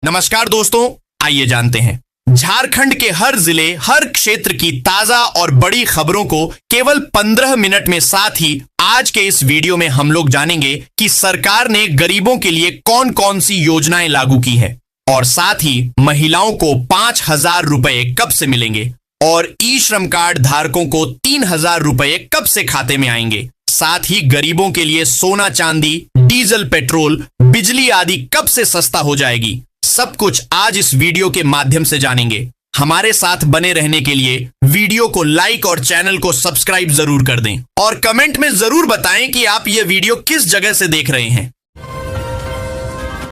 नमस्कार दोस्तों, आइए जानते हैं झारखंड के हर जिले, हर क्षेत्र की ताजा और बड़ी खबरों को केवल 15 मिनट में। साथ ही आज के इस वीडियो में हम लोग जानेंगे कि सरकार ने गरीबों के लिए कौन कौन सी योजनाएं लागू की है और साथ ही महिलाओं को 5,000 रुपए कब से मिलेंगे और ई श्रम कार्ड धारकों को 3,000 रुपए कब से खाते में आएंगे। साथ ही गरीबों के लिए सोना चांदी, डीजल, पेट्रोल, बिजली आदि कब से सस्ता हो जाएगी। सब कुछ आज इस वीडियो के माध्यम से जानेंगे। हमारे साथ बने रहने के लिए वीडियो को लाइक और चैनल को सब्सक्राइब जरूर कर दें और कमेंट में जरूर बताएं कि आप यह वीडियो किस जगह से देख रहे हैं।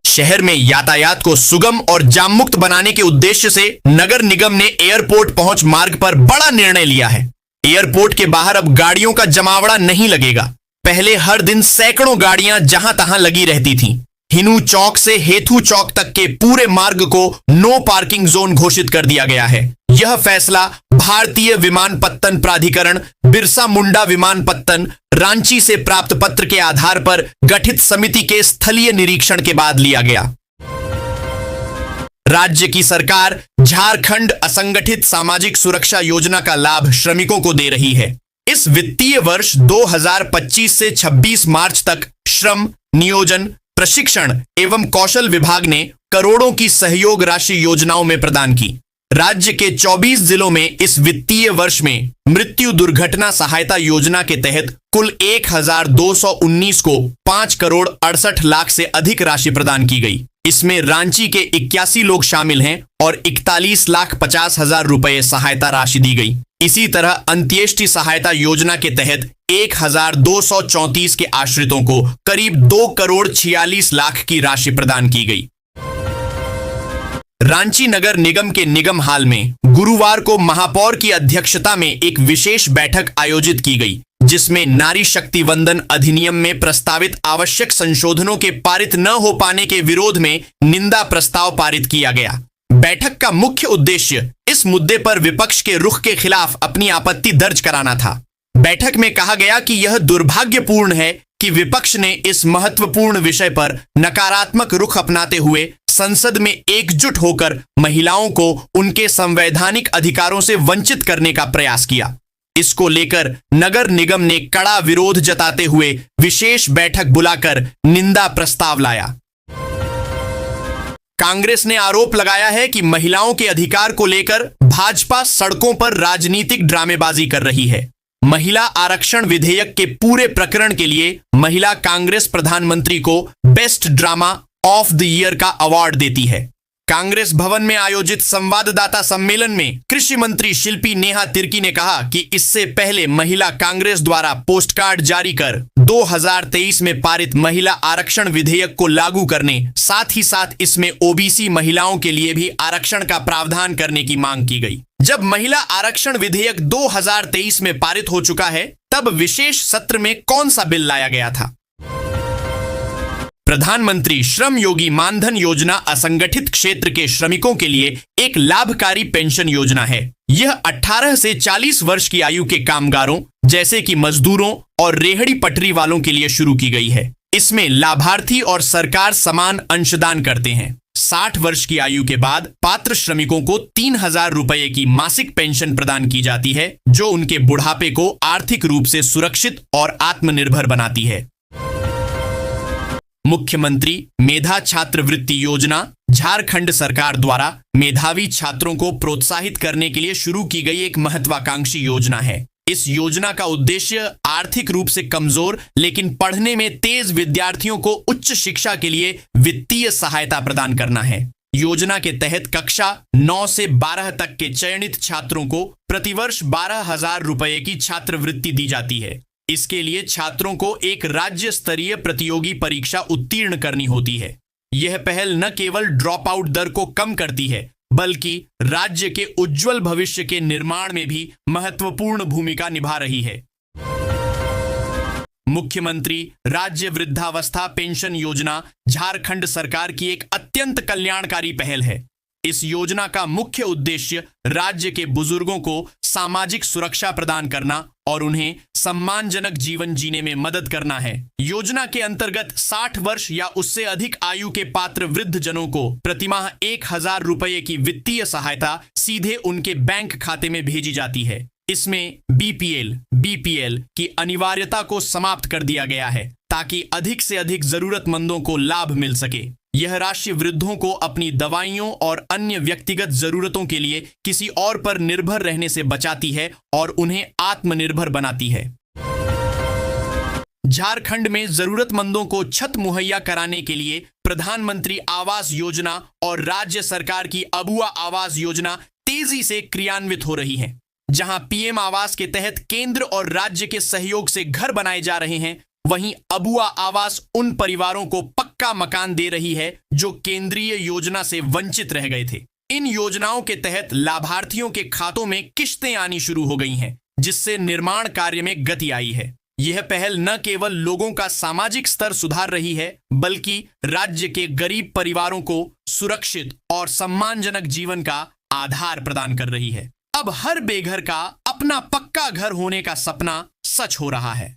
शहर में यातायात को सुगम और जाम मुक्त बनाने के उद्देश्य से नगर निगम ने एयरपोर्ट पहुंच मार्ग पर बड़ा निर्णय लिया है। एयरपोर्ट के बाहर अब गाड़ियों का जमावड़ा नहीं लगेगा। पहले हर दिन सैकड़ों गाड़ियां जहां तहां लगी रहती थीं। हिनू चौक से हेथू चौक तक के पूरे मार्ग को नो पार्किंग जोन घोषित कर दिया गया है। यह फैसला भारतीय विमानपत्तन प्राधिकरण, बिरसा मुंडा विमानपत्तन, रांची से प्राप्त पत्र के आधार पर गठित समिति के स्थलीय निरीक्षण के बाद लिया गया। राज्य की सरकार झारखंड असंगठित सामाजिक सुरक्षा योजना का लाभ श्रमिकों को दे रही है। इस वित्तीय वर्ष 2025 से 26 मार्च तक श्रम, नियोजन, प्रशिक्षण एवं कौशल विभाग ने करोड़ों की सहयोग राशि योजनाओं में प्रदान की। राज्य के 24 जिलों में इस वित्तीय वर्ष में मृत्यु दुर्घटना सहायता योजना के तहत कुल 1,219 को 5 करोड़ 68 लाख से अधिक राशि प्रदान की गई। इसमें रांची के 81 लोग शामिल हैं और 41,50,000 रुपए सहायता राशि दी गई। इसी तरह अंत्येष्टि सहायता योजना के तहत 1,234 के आश्रितों को करीब 2 करोड़ 46 लाख की राशि प्रदान की गई। रांची नगर निगम के निगम हाल में गुरुवार को महापौर की अध्यक्षता में एक विशेष बैठक आयोजित की गई, जिसमें नारी शक्ति वंदन अधिनियम में प्रस्तावित आवश्यक संशोधनों के पारित न हो पाने के विरोध में निंदा प्रस्ताव पारित किया गया। बैठक का मुख्य उद्देश्य इस मुद्दे पर विपक्ष के रुख के खिलाफ अपनी आपत्ति दर्ज कराना था। बैठक में कहा गया कि यह दुर्भाग्यपूर्ण है कि विपक्ष ने इस महत्वपूर्ण विषय पर नकारात्मक रुख अपनाते हुए संसद में एकजुट होकर महिलाओं को उनके संवैधानिक अधिकारों से वंचित करने का प्रयास किया। इसको लेकर नगर निगम ने कड़ा विरोध जताते हुए विशेष बैठक बुलाकर निंदा प्रस्ताव लाया। कांग्रेस ने आरोप लगाया है कि महिलाओं के अधिकार को लेकर भाजपा सड़कों पर राजनीतिक ड्रामेबाजी कर रही है। महिला आरक्षण विधेयक के पूरे प्रकरण के लिए महिला कांग्रेस प्रधानमंत्री को best drama of the year का अवार्ड देती है। कांग्रेस भवन में आयोजित संवाददाता सम्मेलन में कृषि मंत्री शिल्पी नेहा तिर्की ने कहा कि इससे पहले महिला कांग्रेस द्वारा पोस्ट कार्ड जारी कर 2023 में पारित महिला आरक्षण विधेयक को लागू करने, साथ ही साथ इसमें ओबीसी महिलाओं के लिए भी आरक्षण का प्रावधान करने की मांग की गई। जब महिला आरक्षण विधेयक 2023 में पारित हो चुका है, तब विशेष सत्र में कौन सा बिल लाया गया था? प्रधानमंत्री श्रम योगी मानधन योजना असंगठित क्षेत्र के श्रमिकों के लिए एक लाभकारी पेंशन योजना है। यह 18 से 40 वर्ष की आयु के कामगारों जैसे कि मजदूरों और रेहड़ी पटरी वालों के लिए शुरू की गई है। इसमें लाभार्थी और सरकार समान अंशदान करते हैं। 60 वर्ष की आयु के बाद पात्र श्रमिकों को 3,000 रुपए की मासिक पेंशन प्रदान की जाती है, जो उनके बुढ़ापे को आर्थिक रूप से सुरक्षित और आत्मनिर्भर बनाती है। मुख्यमंत्री मेधा छात्रवृत्ति योजना झारखंड सरकार द्वारा मेधावी छात्रों को प्रोत्साहित करने के लिए शुरू की गई एक महत्वाकांक्षी योजना है। इस योजना का उद्देश्य आर्थिक रूप से कमजोर लेकिन पढ़ने में तेज विद्यार्थियों को उच्च शिक्षा के लिए वित्तीय सहायता प्रदान करना है। योजना के तहत कक्षा 9 से 12 तक के चयनित छात्रों को प्रतिवर्ष 12,000 रुपए की छात्रवृत्ति दी जाती है। इसके लिए छात्रों को एक राज्य स्तरीय प्रतियोगी परीक्षा उत्तीर्ण करनी होती है। यह पहल न केवल ड्रॉप आउट दर को कम करती है, बल्कि राज्य के उज्जवल भविष्य के निर्माण में भी महत्वपूर्ण भूमिका निभा रही है। मुख्यमंत्री राज्य वृद्धावस्था पेंशन योजना झारखंड सरकार की एक अत्यंत कल्याणकारी पहल है। इस योजना का मुख्य उद्देश्य राज्य के बुजुर्गों को सामाजिक सुरक्षा प्रदान करना और उन्हें सम्मानजनक जीवन जीने में मदद करना है। योजना के अंतर्गत 60 वर्ष या उससे अधिक आयु के पात्र वृद्ध जनों को प्रतिमाह 1000 रुपये की वित्तीय सहायता सीधे उनके बैंक खाते में भेजी जाती है। इसमें बीपीएल की अनिवार्यता को समाप्त कर दिया गया है ताकि अधिक से अधिक जरूरतमंदों को लाभ मिल सके। यह राशि वृद्धों को अपनी दवाइयों और अन्य व्यक्तिगत जरूरतों के लिए किसी और पर निर्भर रहने से बचाती है और उन्हें आत्मनिर्भर बनाती है। झारखंड में जरूरतमंदों को छत मुहैया कराने के लिए प्रधानमंत्री आवास योजना और राज्य सरकार की अबुआ आवास योजना तेजी से क्रियान्वित हो रही है। जहां पीएम आवास के तहत केंद्र और राज्य के सहयोग से घर बनाए जा रहे हैं, वहीं अबुआ आवास उन परिवारों को पक्का मकान दे रही है जो केंद्रीय योजना से वंचित रह गए थे। इन योजनाओं के तहत लाभार्थियों के खातों में किश्तें आनी शुरू हो गई हैं, जिससे निर्माण कार्य में गति आई है। यह पहल न केवल लोगों का सामाजिक स्तर सुधार रही है, बल्कि राज्य के गरीब परिवारों को सुरक्षित और सम्मानजनक जीवन का आधार प्रदान कर रही है। अब हर बेघर का अपना पक्का घर होने का सपना सच हो रहा है।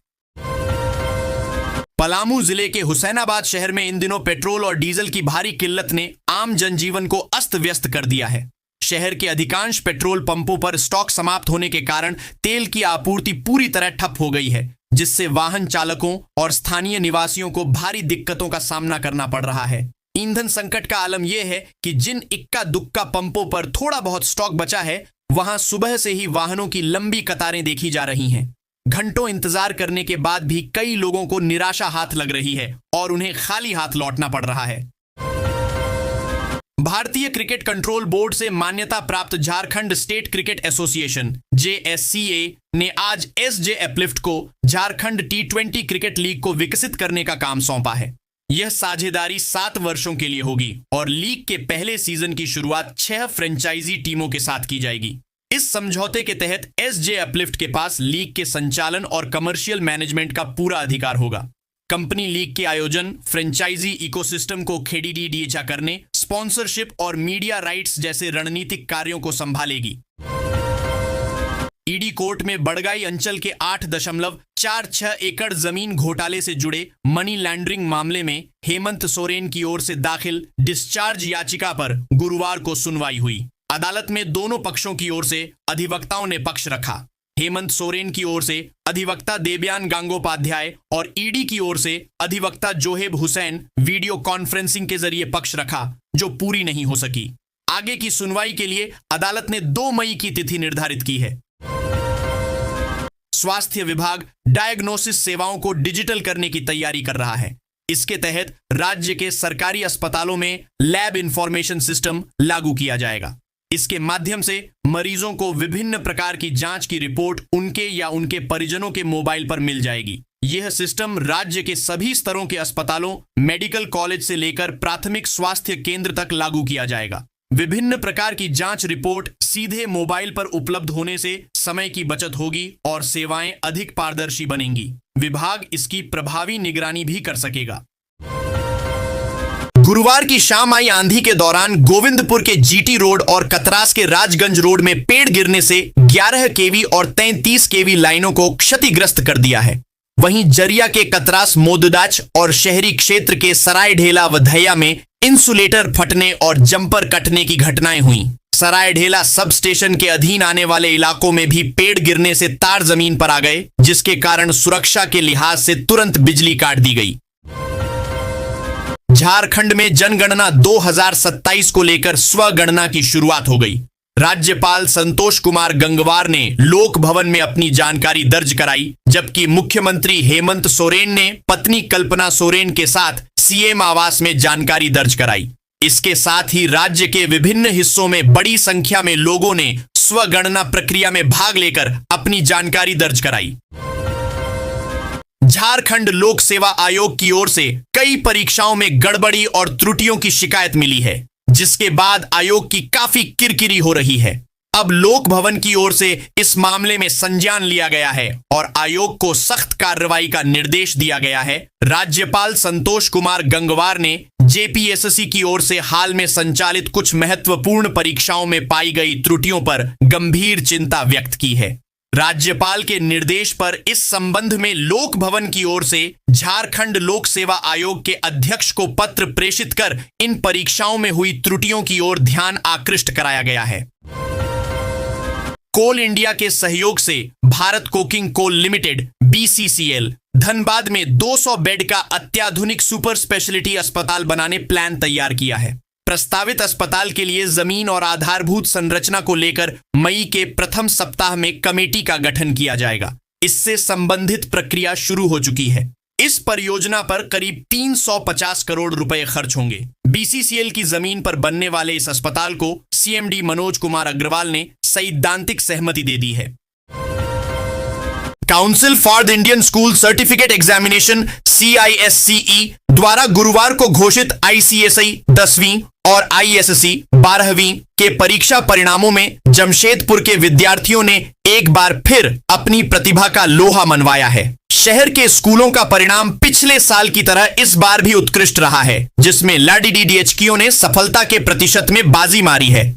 पलामू जिले के हुसैनाबाद शहर में इन दिनों पेट्रोल और डीजल की भारी किल्लत ने आम जनजीवन को अस्त व्यस्त कर दिया है। शहर के अधिकांश पेट्रोल पंपों पर स्टॉक समाप्त होने के कारण तेल की आपूर्ति पूरी तरह ठप हो गई है, जिससे वाहन चालकों और स्थानीय निवासियों को भारी दिक्कतों का सामना करना पड़ रहा है। ईंधन संकट का आलम यह है कि जिन इक्का दुक्का पंपों पर थोड़ा बहुत स्टॉक बचा है, वहां सुबह से ही वाहनों की लंबी कतारें देखी जा रही हैं। घंटों इंतजार करने के बाद भी कई लोगों को निराशा हाथ लग रही है और उन्हें खाली हाथ लौटना पड़ रहा है। भारतीय क्रिकेट कंट्रोल बोर्ड से मान्यता प्राप्त Jharkhand state cricket association JSCA ने आज SJ अपलिफ्ट को झारखंड T20 क्रिकेट लीग को विकसित करने का काम सौंपा है। यह साझेदारी 7 वर्षों के लिए होगी और लीग के पहले सीजन की शुरुआत 6 फ्रेंचाइजी टीमों के साथ की जाएगी। इस समझौते के तहत SJ अपलिफ्ट के पास लीग के संचालन और कमर्शियल मैनेजमेंट का पूरा अधिकार होगा। कंपनी लीग के आयोजन, फ्रेंचाइजी इकोसिस्टम को खेडीडीचा करने, स्पॉन्सरशिप और मीडिया राइट्स जैसे रणनीतिक कार्यों को संभालेगी। ईडी कोर्ट में बड़गाई अंचल के 8.46 एकड़ जमीन घोटाले से जुड़े मनी लैंडरिंग मामले में हेमंत सोरेन की ओर से दाखिल डिस्चार्ज याचिका पर गुरुवार को सुनवाई हुई। अदालत में दोनों पक्षों की ओर से अधिवक्ताओं ने पक्ष रखा। हेमंत सोरेन की ओर से अधिवक्ता देवयान गांगोपाध्याय और ईडी की ओर से अधिवक्ता जोहेब हुसैन वीडियो कॉन्फ्रेंसिंग के जरिए पक्ष रखा, जो पूरी नहीं हो सकी। आगे की सुनवाई के लिए अदालत ने 2 मई की तिथि निर्धारित की है। स्वास्थ्य विभाग डायग्नोसिस सेवाओं को डिजिटल करने की तैयारी कर रहा है। इसके तहत राज्य के सरकारी अस्पतालों में लैब इंफॉर्मेशन सिस्टम लागू किया जाएगा। इसके माध्यम से मरीजों को विभिन्न प्रकार की जांच की रिपोर्ट उनके या उनके परिजनों के मोबाइल पर मिल जाएगी। यह सिस्टम राज्य के सभी स्तरों के अस्पतालों, मेडिकल कॉलेज से लेकर प्राथमिक स्वास्थ्य केंद्र तक लागू किया जाएगा। विभिन्न प्रकार की जांच रिपोर्ट सीधे मोबाइल पर उपलब्ध होने से समय की बचत होगी और सेवाएं अधिक पारदर्शी बनेंगी। विभाग इसकी प्रभावी निगरानी भी कर सकेगा। गुरुवार की शाम आई आंधी के दौरान गोविंदपुर के GT रोड और कतरास के राजगंज रोड में पेड़ गिरने से 11 kV और 33 kV लाइनों को क्षतिग्रस्त कर दिया है। वहीं जरिया के कतरास मोददाच और शहरी क्षेत्र के सरायढेला व धैया में इंसुलेटर फटने और जंपर कटने की घटनाएं हुई। सरायढेला सब स्टेशन के अधीन आने वाले इलाकों में भी पेड़ गिरने से तार जमीन पर आ गए, जिसके कारण सुरक्षा के लिहाज से तुरंत बिजली काट दी गई। झारखंड में जनगणना 2027 को लेकर स्वगणना की शुरुआत हो गई। राज्यपाल संतोष कुमार गंगवार ने लोक भवन में अपनी जानकारी दर्ज कराई, जबकि मुख्यमंत्री हेमंत सोरेन ने पत्नी कल्पना सोरेन के साथ CM आवास में जानकारी दर्ज कराई। इसके साथ ही राज्य के विभिन्न हिस्सों में बड़ी संख्या में लोगों ने स्वगणना प्रक्रिया में भाग लेकर अपनी जानकारी दर्ज कराई। झारखंड लोक सेवा आयोग की ओर से कई परीक्षाओं में गड़बड़ी और त्रुटियों की शिकायत मिली है, जिसके बाद आयोग की काफी किरकिरी हो रही है। अब लोक भवन की ओर से इस मामले में संज्ञान लिया गया है और आयोग को सख्त कार्रवाई का निर्देश दिया गया है। राज्यपाल संतोष कुमार गंगवार ने जेपीएसएससी की ओर से हाल में संचालित कुछ महत्वपूर्ण परीक्षाओं में पाई गई त्रुटियों पर गंभीर चिंता व्यक्त की है। राज्यपाल के निर्देश पर इस संबंध में लोक भवन की ओर से झारखंड लोक सेवा आयोग के अध्यक्ष को पत्र प्रेषित कर इन परीक्षाओं में हुई त्रुटियों की ओर ध्यान आकृष्ट कराया गया है। कोल इंडिया के सहयोग से Bharat coking coal limited BCCL Dhanbad में 200 बेड का अत्याधुनिक सुपर स्पेशलिटी अस्पताल बनाने प्लान तैयार किया है। प्रस्तावित अस्पताल के लिए जमीन और आधारभूत संरचना को लेकर मई के प्रथम सप्ताह में कमेटी का गठन किया जाएगा। इससे संबंधित प्रक्रिया शुरू हो चुकी है। इस परियोजना पर करीब 350 करोड़ रुपए खर्च होंगे। BCCL की जमीन पर बनने वाले इस अस्पताल को CMD मनोज कुमार अग्रवाल ने सैद्धांतिक सहमति दे दी है। Council for the Indian school certificate examination CISCE द्वारा गुरुवार को घोषित ICSI 10वीं और ISSE 12वीं के परीक्षा परिणामों में जमशेदपुर के विद्यार्थियों ने एक बार फिर अपनी प्रतिभा का लोहा मनवाया है। शहर के स्कूलों का परिणाम पिछले साल की तरह इस बार भी उत्कृष्ट रहा है, जिसमें LDDHQओं ने सफलता के प्रतिशत में बाजी मारी है।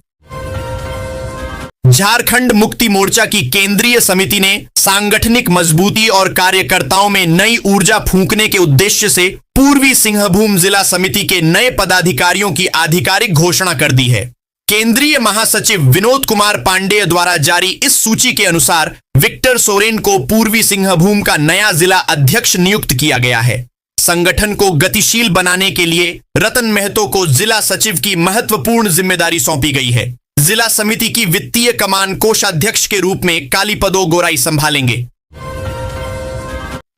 झारखंड मुक्ति मोर्चा की केंद्रीय समिति ने सांगठनिक मजबूती और कार्यकर्ताओं में नई ऊर्जा फूंकने के उद्देश्य से पूर्वी सिंहभूम जिला समिति के नए पदाधिकारियों की आधिकारिक घोषणा कर दी है। केंद्रीय महासचिव विनोद कुमार पांडेय द्वारा जारी इस सूची के अनुसार विक्टर सोरेन को पूर्वी सिंहभूम का नया जिला अध्यक्ष नियुक्त किया गया है। संगठन को गतिशील बनाने के लिए रतन महतो को जिला सचिव की महत्वपूर्ण जिम्मेदारी सौंपी गई है। जिला समिति की वित्तीय कमान कोषाध्यक्ष के रूप में कालीपदो गोराई संभालेंगे।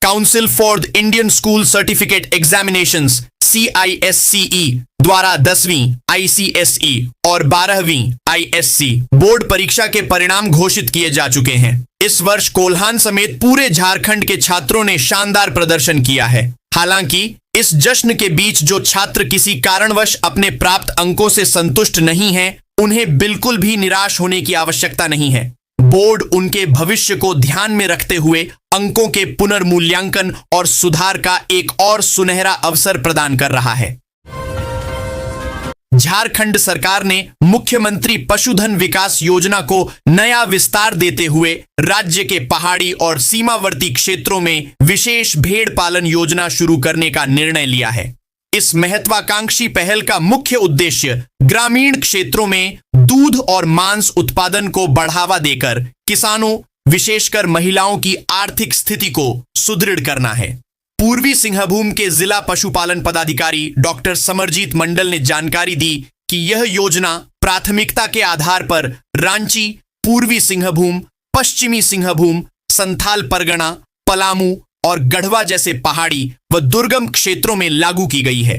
Council for the Indian school certificate examinations CISCE द्वारा 10वीं ICSE और 12वीं ISC बोर्ड परीक्षा के परिणाम घोषित किए जा चुके हैं। इस वर्ष कोल्हान समेत पूरे झारखंड के छात्रों ने शानदार प्रदर्शन किया है। हालांकि इस जश्न के बीच जो छात्र किसी कारणवश अपने प्राप्त अंकों से संतुष्ट नहीं हैं, उन्हें बिल्कुल भी निराश होने की आवश्यकता नहीं है। बोर्ड उनके भविष्य को ध्यान में रखते हुए अंकों के पुनर्मूल्यांकन और सुधार का एक और सुनहरा अवसर प्रदान कर रहा है। झारखंड सरकार ने मुख्यमंत्री पशुधन विकास योजना को नया विस्तार देते हुए राज्य के पहाड़ी और सीमावर्ती क्षेत्रों में विशेष भेड़ पालन योजना शुरू करने का निर्णय लिया है। इस महत्वाकांक्षी पहल का मुख्य उद्देश्य ग्रामीण क्षेत्रों में दूध और मांस उत्पादन को बढ़ावा देकर किसानों, विशेषकर महिलाओं की आर्थिक स्थिति को सुदृढ़ करना है। पूर्वी सिंहभूम के जिला पशुपालन पदाधिकारी डॉक्टर समरजीत मंडल ने जानकारी दी कि यह योजना प्राथमिकता के आधार पर रांची, पूर्वी सिंहभूम, पश्चिमी सिंहभूम, संथाल परगना, पलामू और गढ़वा जैसे पहाड़ी व दुर्गम क्षेत्रों में लागू की गई है।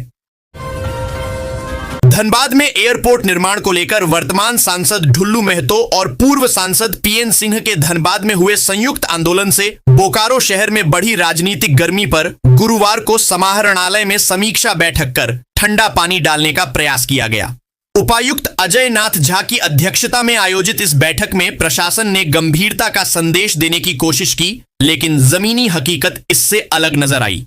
धनबाद में एयरपोर्ट निर्माण को लेकर वर्तमान सांसद ढुल्लू महतो और पूर्व सांसद PN सिंह के धनबाद में हुए संयुक्त आंदोलन से बोकारो शहर में बढ़ी राजनीतिक गर्मी पर गुरुवार को समाहरणालय में समीक्षा बैठक कर ठंडा पानी डालने का प्रयास किया गया। उपायुक्त अजय नाथ झा की अध्यक्षता में आयोजित इस बैठक में प्रशासन ने गंभीरता का संदेश देने की कोशिश की, लेकिन जमीनी हकीकत इससे अलग नजर आई।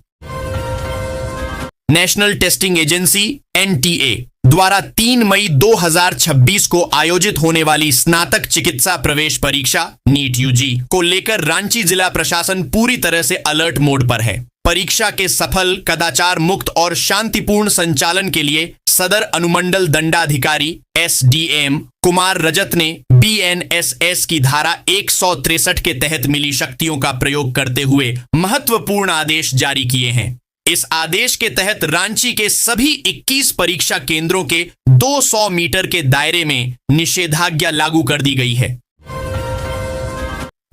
नेशनल टेस्टिंग एजेंसी NTA द्वारा 3 मई 2026 को आयोजित होने वाली स्नातक चिकित्सा प्रवेश परीक्षा NEET UG को लेकर रांची जिला प्रशासन पूरी तरह से अलर्ट मोड पर है। परीक्षा के सफल, कदाचार मुक्त और शांतिपूर्ण संचालन के लिए सदर अनुमंडल दंडाधिकारी SDM कुमार रजत ने BNSS की धारा 163 के तहत मिली शक्तियों का प्रयोग करते हुए महत्वपूर्ण आदेश जारी किए हैं। इस आदेश के तहत रांची के सभी 21 परीक्षा केंद्रों के 200 मीटर के दायरे में निषेधाज्ञा लागू कर दी गई है।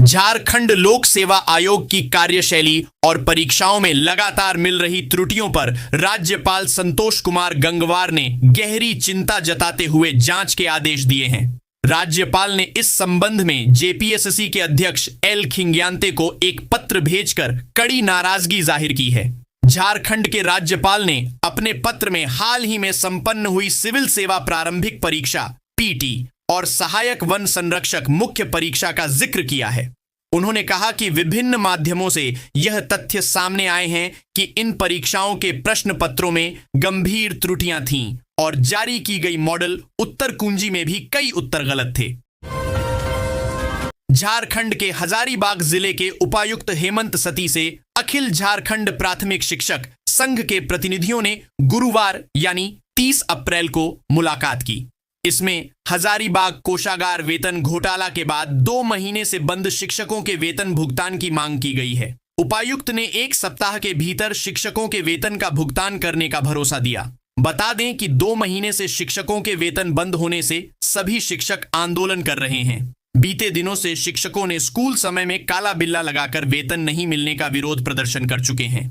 झारखंड लोक सेवा आयोग की कार्यशैली और परीक्षाओं में लगातार मिल रही त्रुटियों पर राज्यपाल संतोष कुमार गंगवार ने गहरी चिंता जताते हुए जांच के आदेश दिए हैं। राज्यपाल ने इस संबंध में जेपीएसएससी के अध्यक्ष L खिंग्यांते को एक पत्र भेजकर कड़ी नाराजगी जाहिर की है। झारखंड के राज्यपाल ने अपने पत्र में हाल ही में संपन्न हुई सिविल सेवा प्रारंभिक परीक्षा PT और सहायक वन संरक्षक मुख्य परीक्षा का जिक्र किया है। उन्होंने कहा कि विभिन्न माध्यमों से यह तथ्य सामने आए हैं कि इन परीक्षाओं के प्रश्न पत्रों में गंभीर त्रुटियां थीं और जारी की गई मॉडल उत्तर कुंजी में भी कई उत्तर गलत थे। झारखंड के हजारीबाग जिले के उपायुक्त हेमंत सती से अखिल झारखंड प्राथमिक शिक्षक संघ के प्रतिनिधियों ने गुरुवार यानी 30 अप्रैल को मुलाकात की। इसमें हजारीबाग कोषागार वेतन घोटाला के बाद 2 महीने से बंद शिक्षकों के वेतन भुगतान की मांग की गई है। उपायुक्त ने 1 सप्ताह के भीतर शिक्षकों के वेतन का भुगतान करने का भरोसा दिया। बता दें कि 2 महीने से शिक्षकों के वेतन बंद होने से सभी शिक्षक आंदोलन कर रहे हैं। बीते दिनों से शिक्षकों ने स्कूल समय में काला बिल्ला लगाकर वेतन नहीं मिलने का विरोध प्रदर्शन कर चुके हैं।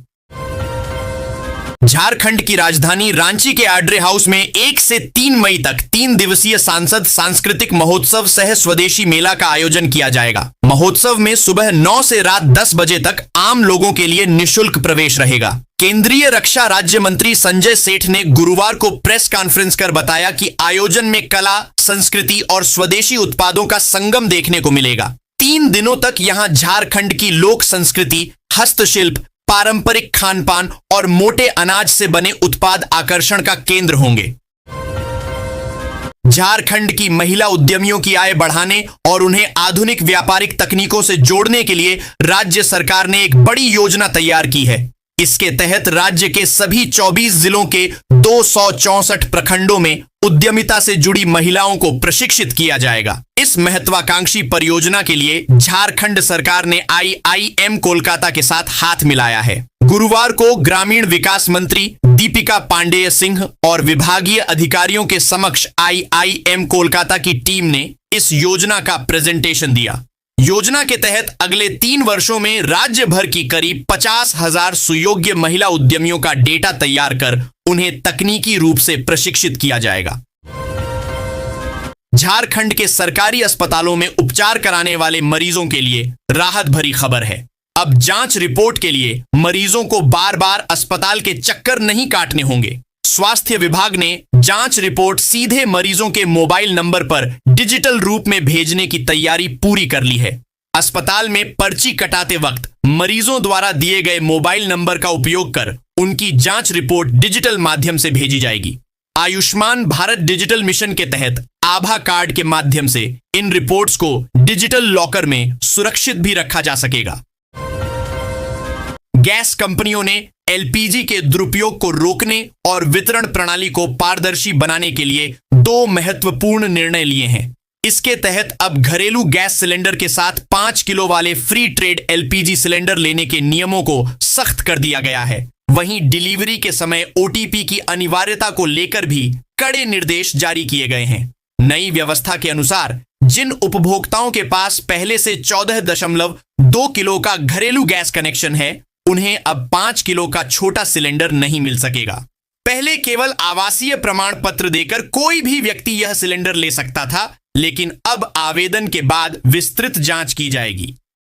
झारखंड की राजधानी रांची के आड्रे हाउस में 1 से 3 मई तक 3 दिवसीय सांसद सांस्कृतिक महोत्सव सह स्वदेशी मेला का आयोजन किया जाएगा। महोत्सव में सुबह 9 से रात 10 बजे तक आम लोगों के लिए निःशुल्क प्रवेश रहेगा। केंद्रीय रक्षा राज्य मंत्री संजय सेठ ने गुरुवार को प्रेस कॉन्फ्रेंस कर बताया कि आयोजन में कला, संस्कृति और स्वदेशी उत्पादों का संगम देखने को मिलेगा। 3 दिनों तक यहां झारखंड की लोक संस्कृति, हस्तशिल्प, पारंपरिक खानपान और मोटे अनाज से बने उत्पाद आकर्षण का केंद्र होंगे। झारखंड की महिला उद्यमियों की आय बढ़ाने और उन्हें आधुनिक व्यापारिक तकनीकों से जोड़ने के लिए राज्य सरकार ने एक बड़ी योजना तैयार की है। इसके तहत राज्य के सभी 24 जिलों के 264 प्रखंडों में उद्यमिता से जुड़ी महिलाओं को प्रशिक्षित किया जाएगा। इस महत्वाकांक्षी परियोजना के लिए झारखंड सरकार ने IIM कोलकाता के साथ हाथ मिलाया है। गुरुवार को ग्रामीण विकास मंत्री दीपिका पांडेय सिंह और विभागीय अधिकारियों के समक्ष IIM कोलकाता की टीम ने इस योजना का प्रेजेंटेशन दिया। योजना के तहत अगले 3 वर्षों में राज्य भर की करीब 50,000 सुयोग्य महिला उद्यमियों का डेटा तैयार कर उन्हें तकनीकी रूप से प्रशिक्षित किया जाएगा। झारखंड के सरकारी अस्पतालों में उपचार कराने वाले मरीजों के लिए राहत भरी खबर है। अब जांच रिपोर्ट के लिए मरीजों को बार बार अस्पताल के चक्कर नहीं काटने होंगे। स्वास्थ्य विभाग ने जांच रिपोर्ट सीधे मरीजों के मोबाइल नंबर पर डिजिटल रूप में भेजने की तैयारी पूरी कर ली है। अस्पताल में पर्ची कटाते वक्त मरीजों द्वारा दिए गए मोबाइल नंबर का उपयोग कर उनकी जांच रिपोर्ट डिजिटल माध्यम से भेजी जाएगी। आयुष्मान भारत डिजिटल मिशन के तहत आभा कार्ड के माध्यम से इन रिपोर्ट्स को डिजिटल लॉकर में सुरक्षित भी रखा जा सकेगा। गैस कंपनियों ने LPG के दुरुपयोग को रोकने और वितरण प्रणाली को पारदर्शी बनाने के लिए 2 महत्वपूर्ण निर्णय लिए हैं। इसके तहत अब घरेलू गैस सिलेंडर के साथ 5 किलो वाले फ्री ट्रेड LPG सिलेंडर लेने के नियमों को सख्त कर दिया गया है। वहीं डिलीवरी के समय OTP की अनिवार्यता को लेकर भी कड़े निर्देश जारी किए गए हैं। नई व्यवस्था के अनुसार जिन उपभोक्ताओं के पास पहले से 14.2 किलो का घरेलू गैस कनेक्शन है, उन्हें अब 5 किलो का छोटा सिलेंडर नहीं मिल सकेगा। पहले केवल आवासीय प्रमाण पत्र देकर कोई भी व्यक्ति यह सिलेंडर ले सकता था, लेकिन अब आवेदन के बाद विस्तृत जांच की जाएगी।